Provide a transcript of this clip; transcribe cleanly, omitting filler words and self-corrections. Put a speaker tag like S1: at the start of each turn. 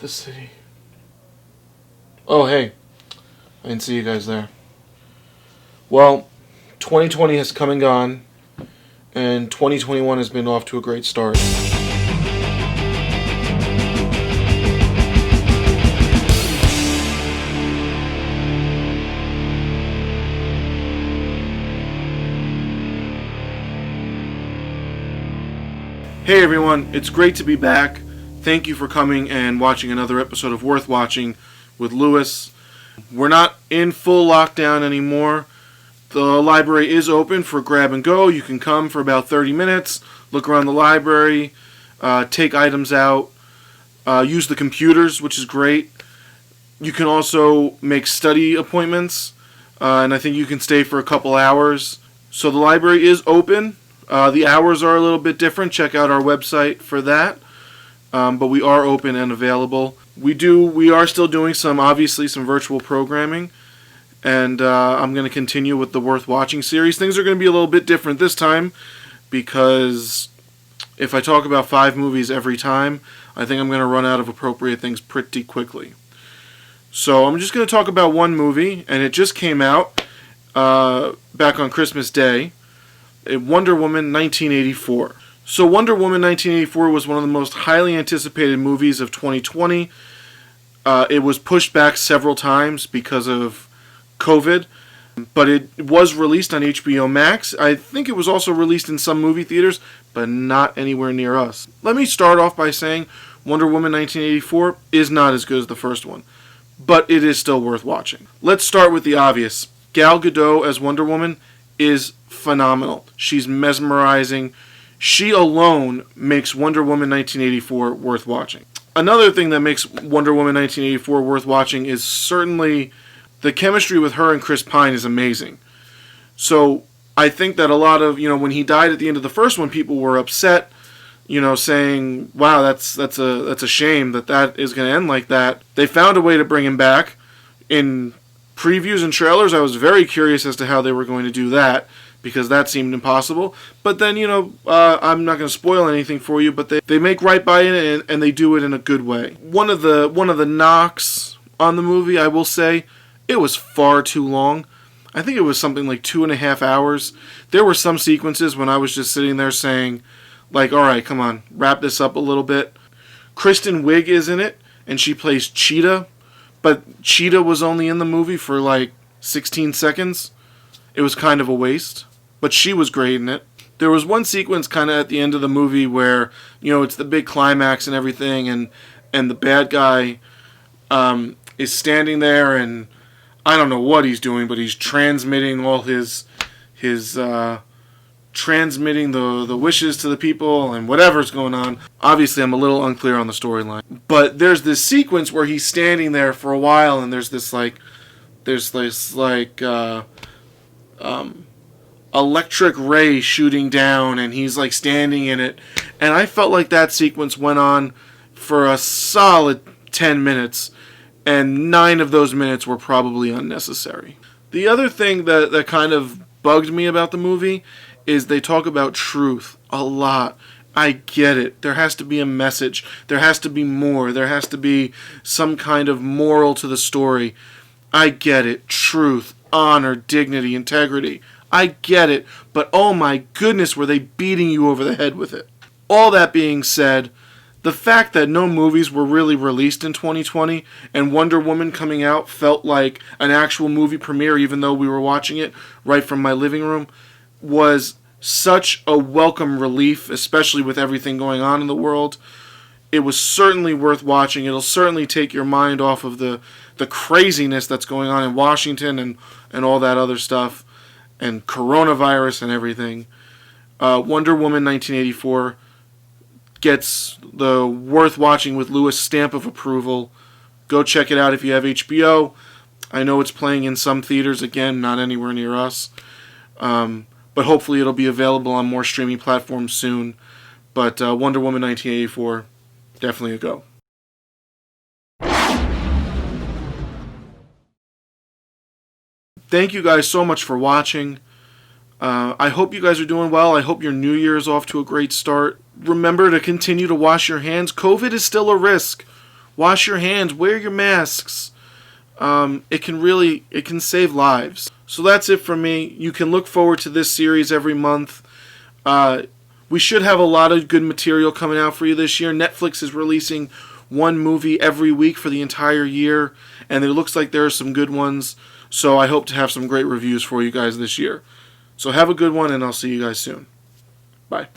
S1: The city. Oh, hey. I didn't see you guys there. Well, 2020 has come and gone, and 2021 has been off to a great start. Hey everyone, it's great to be back. Thank you for coming and watching another episode of Worth Watching with Lewis. We're not in full lockdown anymore. The library is open for grab and go. You can come for about 30 minutes, look around the library, take items out, use the computers, which is great. You can also make study appointments, and I think you can stay for a couple hours. So the library is open. The hours are a little bit different. Check out our website for that. But we are open and available. We are still doing some virtual programming. And I'm going to continue with the Worth Watching series. Things are going to be a little bit different this time because if I talk about 5 movies every time, I think I'm going to run out of appropriate things pretty quickly. So I'm just going to talk about one movie, and it just came out back on Christmas Day. Wonder Woman 1984. So Wonder Woman 1984 was one of the most highly anticipated movies of 2020. It was pushed back several times because of COVID, but it was released on HBO Max. I think it was also released in some movie theaters, but not anywhere near us. Let me start off by saying Wonder Woman 1984 is not as good as the first one, but it is still worth watching. Let's start with the obvious. Gal Gadot as Wonder Woman is phenomenal. She's mesmerizing. She alone makes Wonder Woman 1984 worth watching. Another thing that makes Wonder Woman 1984 worth watching is certainly the chemistry with her and Chris Pine is amazing. So I think that a lot of, when he died at the end of the first one, people were upset, saying, wow, that's a shame that is going to end like that. They found a way to bring him back. In previews and trailers, I was very curious as to how they were going to do that, because that seemed impossible. But then, I'm not going to spoil anything for you, but they make right by it, and they do it in a good way. One of the knocks on the movie, I will say, it was far too long. I think it was something like 2.5 hours. There were some sequences when I was just sitting there saying, all right, come on, wrap this up a little bit. Kristen Wiig is in it, and she plays Cheetah, but Cheetah was only in the movie for 16 seconds. It was kind of a waste, but she was great in it. There was one sequence kind of at the end of the movie where, it's the big climax and everything, and the bad guy is standing there, and I don't know what he's doing, but he's transmitting all his transmitting the wishes to the people and whatever's going on. Obviously, I'm a little unclear on the storyline, but there's this sequence where he's standing there for a while, and there's this electric ray shooting down, and he's standing in it, and I felt like that sequence went on for a solid 10 minutes, and 9 of those minutes were probably unnecessary. The other thing that kind of bugged me about the movie is they talk about truth a lot. I get it. There has to be a message. There has to be more. There has to be some kind of moral to the story. I get it. Truth, honor, dignity, integrity. I get it. But oh my goodness, were they beating you over the head with it. All that being said, the fact that no movies were really released in 2020 and Wonder Woman coming out felt like an actual movie premiere, even though we were watching it right from my living room, was such a welcome relief, especially with everything going on in the world. It was certainly worth watching. It'll certainly take your mind off of the craziness that's going on in Washington and all that other stuff, and coronavirus and everything. Wonder Woman 1984 gets the Worth Watching with Lewis stamp of approval. Go check it out if you have HBO. I know it's playing in some theaters, again, not anywhere near us. But hopefully it'll be available on more streaming platforms soon. But Wonder Woman 1984, definitely a go. Thank you guys so much for watching. I hope you guys are doing well. I hope your new year is off to a great start. Remember to continue to wash your hands. COVID is still a risk. Wash your hands. Wear your masks. It can save lives. So that's it from me. You can look forward to this series every month. We should have a lot of good material coming out for you this year. Netflix is releasing one movie every week for the entire year, and it looks like there are some good ones. So I hope to have some great reviews for you guys this year. So have a good one, and I'll see you guys soon. Bye.